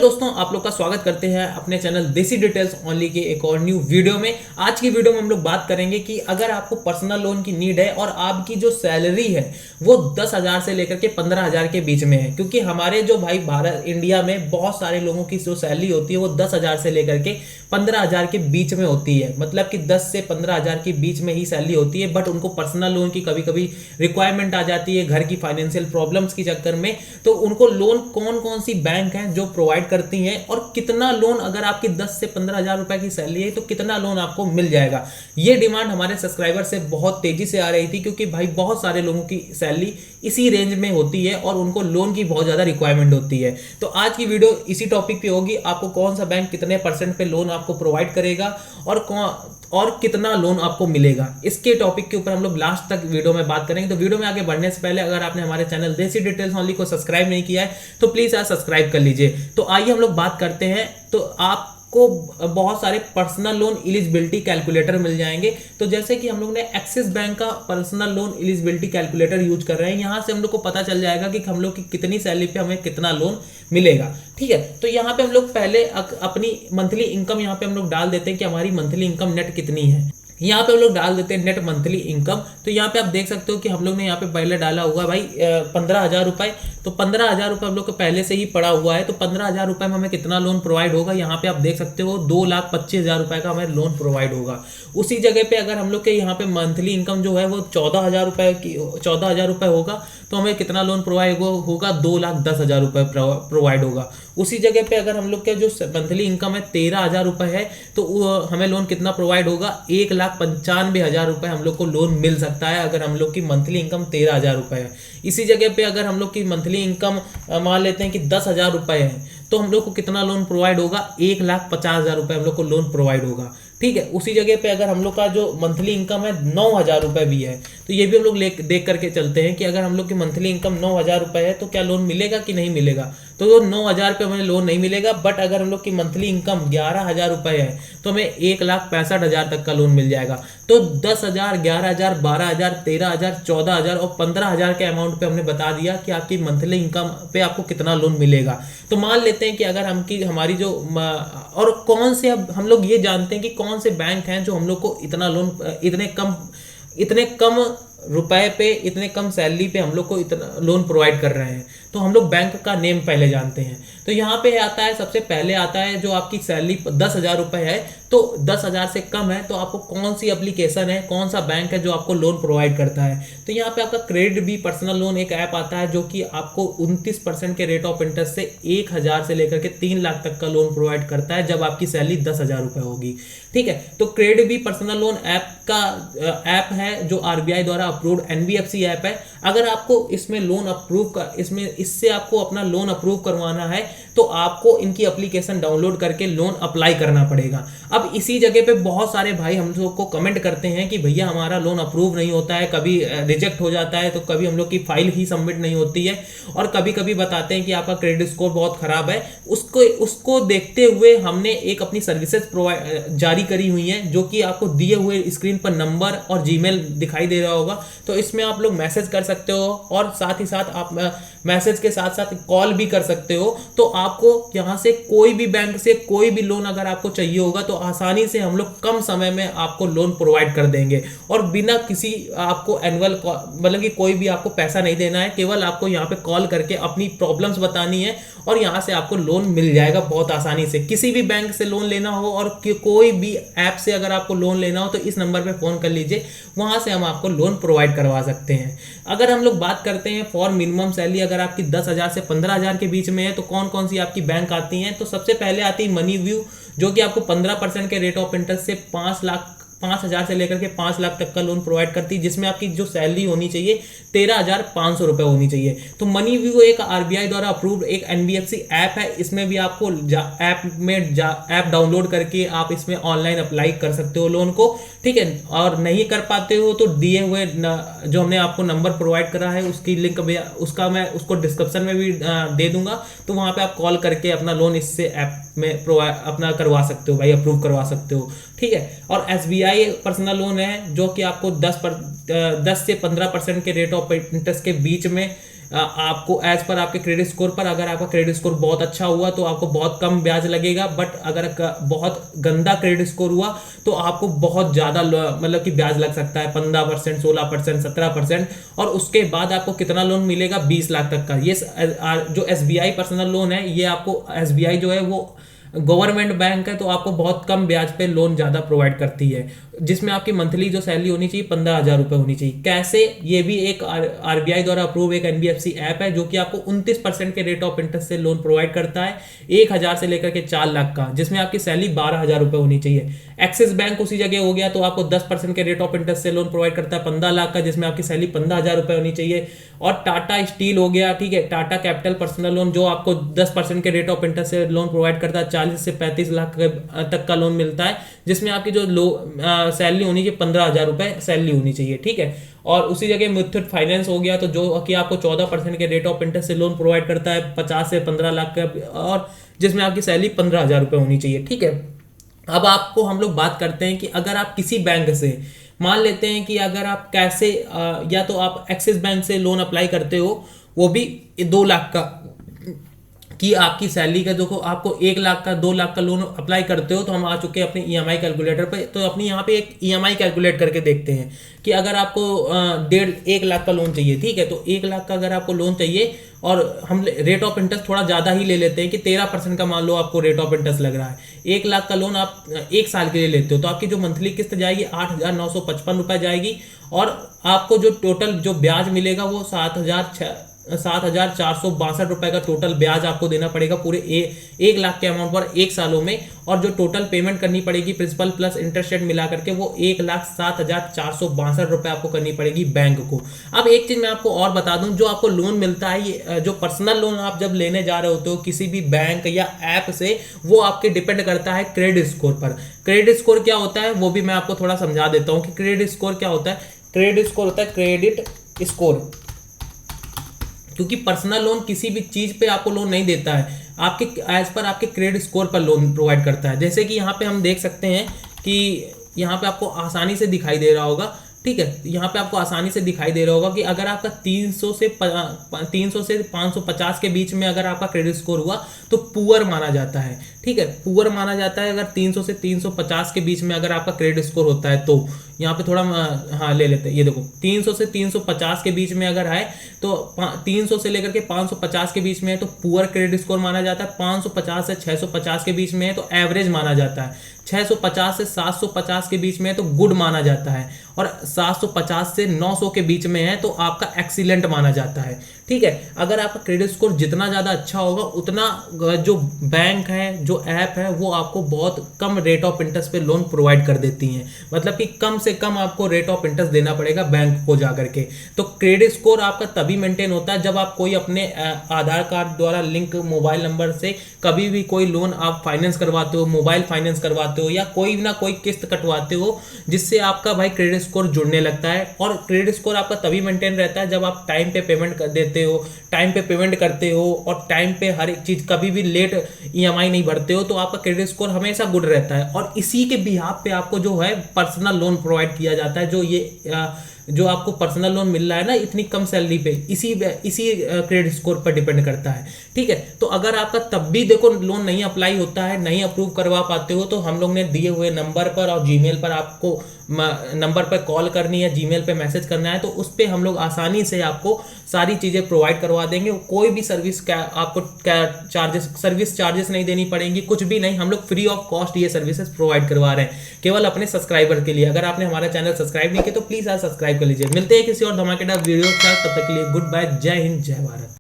दोस्तों, आप लोग का स्वागत करते हैं अपने चैनल देसी डिटेल्स ओनली के एक और न्यू वीडियो में। आज की वीडियो में हम लोग बात करेंगे कि अगर आपको पर्सनल लोन की नीड है और आपकी जो सैलरी है वो 10,000 से लेकर के 15,000 के बीच में है, क्योंकि हमारे जो भाई भारत इंडिया में बहुत सारे लोगों की जो सैलरी होती है वो 10,000 से लेकर के 15,000 के बीच में होती है। मतलब कि 10 से 15,000 के बीच में ही सैलरी होती है, बट उनको पर्सनल लोन की कभी कभी रिक्वायरमेंट आ जाती है घर की फाइनेंशियल प्रॉब्लम्स के चक्कर में। तो उनको लोन कौन कौन सी बैंक हैं जो प्रोवाइड करती हैं और कितना लोन, अगर आपकी 10 से 15,000 रुपए की सैलरी है तो कितना लोन आपको मिल जाएगा। ये डिमांड हमारे सब्सक्राइबर से बहुत तेजी से आ रही थी, क्योंकि भाई बहुत सारे लोगों की सैलरी इसी रेंज में होती है और उनको लोन की बहुत ज्यादा रिक्वायरमेंट होती है। तो आज की वीडियो इसी टॉपिक पे होगी, आपको कौन सा बैंक कितने % पे लोन आपको प्रोवाइड करेगा और कितना लोन आपको मिलेगा, इसके टॉपिक के ऊपर हम लोग लास्ट तक वीडियो में बात करेंगे। तो वीडियो में आगे बढ़ने से पहले अगर आपने हमारे चैनल देसी डिटेल्स ओनली को सब्सक्राइब नहीं किया है तो प्लीज यार सब्सक्राइब कर लीजिए। तो आइए हम लोग बात करते हैं। तो आपको बहुत सारे पर्सनल लोन एलिजिबिलिटी कैलकुलेटर मिल जाएंगे। तो जैसे कि हम लोग ने एक्सिस बैंक का personal loan eligibility calculator use कर रहे हैं, यहां से हम लोग को पता चल जाएगा कि हम लोग की कितनी सैलरी पे हमें कितना लोन मिलेगा। ठीक है, तो यहाँ पे हम लोग पहले अपनी मंथली इनकम यहाँ पे हम लोग डाल देते हैं कि हमारी मंथली इनकम नेट कितनी है। यहाँ पे हम लोग डाल देते हैं नेट मंथली इनकम। तो यहाँ पे आप देख सकते हो कि हम लोग ने यहाँ पे पहले डाला हुआ है भाई 15,000 रुपए। तो 15,000 रुपए हम लोग को पहले से ही पड़ा हुआ है। तो 15,000 रुपए में हमें कितना लोन प्रोवाइड होगा, यहाँ पे आप देख सकते हो 2,25,000 रुपए का हमें लोन प्रोवाइड होगा। उसी जगह पे अगर हम लोग के यहाँ पे मंथली इनकम जो है वो 14,000 रुपए की 14,000 रुपए होगा, तो हमें कितना लोन प्रोवाइड होगा 2,10,000 रुपए प्रोवाइड होगा। उसी जगह पे अगर हम लोग के जो मंथली इनकम है 13,000 रुपए है, तो हमें लोन कितना प्रोवाइड होगा 1,95,000 रुपए हम लोग को लोन मिल सकता है अगर हम लोग की मंथली इनकम 13,000 रुपए है। इसी जगह पे अगर हम लोग की मंथली इनकम मान लेते हैं कि 10,000 रुपए है, तो हम लोग को कितना लोन प्रोवाइड होगा 1,50,000 रुपए हम लोग को लोन प्रोवाइड होगा। ठीक है, उसी जगह पे अगर हम लोग का जो मंथली इनकम है 9,000 रुपए भी है, तो ये भी हम लोग देख करके चलते हैं कि अगर हम लोग की मंथली इनकम 9,000 रुपए है तो क्या लोन मिलेगा कि नहीं मिलेगा। तो 9,000 पे हमें लोन नहीं मिलेगा, बट अगर हम लोग की मंथली इनकम 11,000 रुपए है तो हमें 1,65,000 तक का लोन मिल जाएगा। तो 10,000, 11,000, 12,000, 13,000, 14,000 और 15,000 के अमाउंट पे हमने बता दिया कि आपकी मंथली इनकम पे आपको कितना लोन मिलेगा। तो मान लेते हैं कि अगर हमारी जो और कौन से, अब हम लोग ये जानते हैं कि कौन से बैंक हैं जो हम लोग को इतना लोन इतने कम रुपए पे, इतने कम सैलरी पे हम लोग को इतना लोन प्रोवाइड कर रहे हैं। तो हम लोग बैंक का नेम पहले जानते हैं। तो यहाँ पे आता है, सबसे पहले आता है जो आपकी सैलरी 10,000 रुपए है, तो 10,000 से कम है तो आपको कौन सी एप्लीकेशन है, कौन सा बैंक है जो आपको लोन प्रोवाइड करता है। तो यहाँ पे आपका क्रेडिट बी पर्सनल लोन एक ऐप आता है जो कि आपको 29% के रेट ऑफ इंटरेस्ट से 1,000 से लेकर के 3 लाख तक का लोन प्रोवाइड करता है जब आपकी सैलरी 10,000 रुपए होगी। ठीक है, तो Credit Bee personal loan app है जो RBI द्वारा अप्रूव्ड NBFC ऐप है। अगर आपको इसमें लोन इससे आपको अपना लोन अप्रूव करवाना है तो आपको इनकी एप्लीकेशन डाउनलोड करके लोन अप्लाई करना पड़ेगा। अब इसी जगह पे बहुत सारे भाई हम लोग को कमेंट करते हैं कि भैया हमारा लोन अप्रूव नहीं होता है, कभी रिजेक्ट हो जाता है, तो कभी हम लोग की फाइल ही सबमिट नहीं होती है, और कभी कभी बताते हैं कि आपका क्रेडिट स्कोर बहुत खराब है। उसको देखते हुए हमने एक अपनी सर्विसेज जारी करी हुई है, जो कि आपको दिए हुए स्क्रीन पर नंबर और जीमेल दिखाई दे रहा होगा। तो इसमें आप लोग मैसेज कर सकते हो और साथ ही साथ आप मैसेज के साथ साथ कॉल भी कर सकते हो। तो आपको यहाँ से कोई भी बैंक से कोई भी लोन अगर आपको चाहिए होगा तो आसानी से हम लोग कम समय में आपको लोन प्रोवाइड कर देंगे, और बिना किसी आपको एनुअल मतलब कि कोई भी आपको पैसा नहीं देना है। केवल आपको यहाँ पे कॉल करके अपनी प्रॉब्लम्स बतानी है और यहाँ से आपको लोन मिल जाएगा बहुत आसानी से। किसी भी बैंक से लोन लेना हो और कोई भी ऐप से अगर आपको लोन लेना हो तो इस नंबर पे फोन कर लीजिए, वहां से हम आपको लोन प्रोवाइड करवा सकते हैं। अगर हम लोग बात करते हैं फॉर मिनिमम सैलरी, अगर आपकी 10,000 से 15,000 के बीच में है तो कौन कौन सी आपकी बैंक आती हैं। तो सबसे पहले आती है मनी व्यू, जो कि आपको 15% के रेट ऑफ इंटरेस्ट से 5,000 से लेकर के 5 लाख तक का लोन प्रोवाइड करती है, जिसमें आपकी जो सैलरी होनी चाहिए 13,500 रुपए होनी चाहिए। तो मनी व्यू एक RBI द्वारा अप्रूव्ड एक NBFC ऐप है। इसमें भी आपको ऐप डाउनलोड करके आप इसमें ऑनलाइन अप्लाई कर सकते हो लोन को। ठीक है, और नहीं कर पाते हो तो दिए हुए जो हमने आपको नंबर प्रोवाइड करा है उसकी लिंक मैं उसको डिस्क्रिप्शन में भी दे दूंगा, तो वहां पे आप कॉल करके अपना लोन इससे ऐप में अपना करवा सकते हो भाई, अप्रूव करवा सकते हो। ठीक है, और SBI पर्सनल लोन है जो कि आपको 10 से 15% के रेट ऑफ इंटरेस्ट के बीच में आपको एज पर आपके क्रेडिट स्कोर पर, अगर आपका क्रेडिट स्कोर बहुत अच्छा हुआ तो आपको बहुत कम ब्याज लगेगा, बट अगर बहुत गंदा क्रेडिट स्कोर हुआ तो आपको बहुत ज़्यादा मतलब कि ब्याज लग सकता है, 15%, 16%, 17%। और उसके बाद आपको कितना लोन मिलेगा? 20 लाख तक का। ये जो SBI पर्सनल लोन है, ये आपको SBI जो है वो गवर्नमेंट बैंक है, तो आपको बहुत कम ब्याज पे लोन ज़्यादा प्रोवाइड करती है, जिसमें आपकी मंथली जो सैलरी होनी चाहिए 15,000 रुपये होनी चाहिए। कैसे? ये भी एक RBI द्वारा अप्रूव एक NBFC ऐप है जो कि आपको 29% के रेट ऑफ इंटरेस्ट से लोन प्रोवाइड करता है, 1,000 से लेकर के 4 लाख का, जिसमें आपकी सैलरी 12,000 रुपये होनी चाहिए। एक्सिस बैंक उसी जगह हो गया, तो आपको 10% के रेट ऑफ इंटरेस्ट से लोन प्रोवाइड करता है 15 लाख का, जिसमें आपकी सैलरी 15,000 रुपये होनी चाहिए। और टाटा स्टील हो गया, ठीक है, टाटा कैपिटल पर्सनल लोन, जो आपको 10% के रेट ऑफ इंटरेस्ट से लोन प्रोवाइड करता है, 40 से 35 लाख तक का लोन मिलता है, जिसमें आपकी जो सैलरी होनी चाहिए 15,000 रुपये सैलरी होनी चाहिए, ठीक है। और उसी जगह मुथूट फाइनेंस हो गया, तो जो कि आपको 14% के रेट ऑफ इंटरेस्ट से लोन प्रोवाइड करता है 50 से 15 लाख का, और जिसमें आपकी सैलरी 15,000 रुपये होनी चाहिए, ठीक है। अब आपको हम लोग बात करते हैं कि अगर आप किसी बैंक से, मान लेते हैं कि अगर आप कैसे या तो आप एक्सिस बैंक से लोन अप्लाई करते हो, वो भी 2 लाख का, कि आपकी सैलरी का देखो आपको 1 लाख का 2 लाख का लोन अप्लाई करते हो, तो हम आ चुके हैं अपने EMI कैलकुलेटर पे। तो अपनी यहाँ पे एक EMI कैलकुलेट करके देखते हैं कि अगर आपको 1.5 लाख का लोन चाहिए, ठीक है, तो 1 लाख का अगर आपको लोन चाहिए, और हम रेट ऑफ इंटरेस्ट थोड़ा ज़्यादा ही ले लेते हैं कि 13% का मान लो आपको रेट ऑफ इंटरेस्ट लग रहा है। 1 लाख का लोन आप 1 साल के लिए लेते हो, तो आपकी जो मंथली किस्त जाएगी 8,955 रुपये जाएगी, और आपको जो टोटल जो ब्याज मिलेगा वो 7,462 रुपए का टोटल ब्याज आपको देना पड़ेगा पूरे 1 लाख के अमाउंट पर 1 सालों में। और जो टोटल पेमेंट करनी पड़ेगी प्रिंसिपल प्लस इंटरेस्ट रेट मिला करके, वो 1,07,462 रुपए आपको करनी पड़ेगी बैंक को। अब एक चीज मैं आपको और बता दूं, जो आपको लोन मिलता है, ये जो पर्सनल लोन आप जब लेने जा रहे होते हो किसी भी बैंक या ऐप से, वो आपके डिपेंड करता है क्रेडिट स्कोर पर। क्रेडिट स्कोर क्या होता है वो भी मैं आपको थोड़ा समझा देता हूँ कि क्रेडिट स्कोर क्या होता है। क्रेडिट स्कोर होता है क्रेडिट स्कोर, क्योंकि पर्सनल लोन किसी भी चीज पे आपको लोन नहीं देता है, आपके एज पर आपके क्रेडिट स्कोर पर लोन प्रोवाइड करता है। जैसे कि यहाँ पे हम देख सकते हैं कि यहाँ पे आपको आसानी से दिखाई दे रहा होगा, ठीक है, यहाँ पे आपको आसानी से दिखाई दे रहा होगा कि अगर आपका 300 से 550 के बीच में अगर आपका क्रेडिट स्कोर हुआ तो पुअर माना जाता है, ठीक है, पुअर माना जाता है। अगर 300 से 350 के बीच में अगर आपका क्रेडिट स्कोर होता है, तो यहाँ पे थोड़ा हाँ ले लेते हैं, ये देखो 300 से 350 के बीच में अगर है तो 300 से लेकर के 550 के बीच में है तो पुअर क्रेडिट स्कोर माना जाता है। 550 से 650 के बीच में है तो एवरेज माना जाता है। 650 से 750 के बीच में है तो गुड माना जाता है, और 750 से 900 के बीच में है तो आपका एक्सीलेंट माना जाता है, ठीक है। अगर आपका क्रेडिट स्कोर जितना ज़्यादा अच्छा होगा, उतना जो बैंक है, जो ऐप है, वो आपको बहुत कम रेट ऑफ इंटरेस्ट पे लोन प्रोवाइड कर देती हैं। मतलब कि कम से कम आपको रेट ऑफ इंटरेस्ट देना पड़ेगा बैंक को जा करके। तो क्रेडिट स्कोर आपका तभी मेंटेन होता है जब आप कोई अपने आधार कार्ड द्वारा लिंक मोबाइल नंबर से कभी भी कोई लोन आप फाइनेंस करवाते हो, मोबाइल फाइनेंस करवाते हो, या कोई ना कोई किस्त कटवाते हो, जिससे आपका भाई क्रेडिट स्कोर जुड़ने लगता है। और क्रेडिट स्कोर आपका तभी मेंटेन रहता है जब आप टाइम पे पेमेंट कर देते हो, टाइम पे पेमेंट करते हो, और टाइम पे हर एक चीज, कभी भी लेट EMI नहीं भरते हो, तो आपका क्रेडिट स्कोर हमेशा गुड रहता है। और इसी के बिहाफ पे आपको जो है पर्सनल लोन प्रोवाइड किया जाता है। जो आपको पर्सनल लोन मिल रहा है ना इतनी कम सैलरी पे, इसी क्रेडिट स्कोर पर डिपेंड करता है, ठीक है। तो अगर आपका तब भी देखो लोन नहीं अप्लाई होता है, नहीं अप्रूव करवा पाते हो, तो हम लोग ने दिए हुए नंबर पर और जीमेल पर आपको नंबर पर कॉल करनी है, जीमेल पे मैसेज करना है, तो उस पर हम लोग आसानी से आपको सारी चीज़ें प्रोवाइड करवा देंगे। कोई भी सर्विस आपको सर्विस चार्जेस नहीं देनी पड़ेंगी, कुछ भी नहीं। हम लोग फ्री ऑफ कॉस्ट ये सर्विसेज प्रोवाइड करवा रहे हैं केवल अपने सब्सक्राइबर के लिए। अगर आपने हमारा चैनल सब्सक्राइब नहीं किया तो प्लीज़ आज सब्सक्राइब कर लीजिए। मिलते हैं किसी और धमाकेदार वीडियो के साथ, तब तक के लिए गुड बाय, जय हिंद, जय भारत।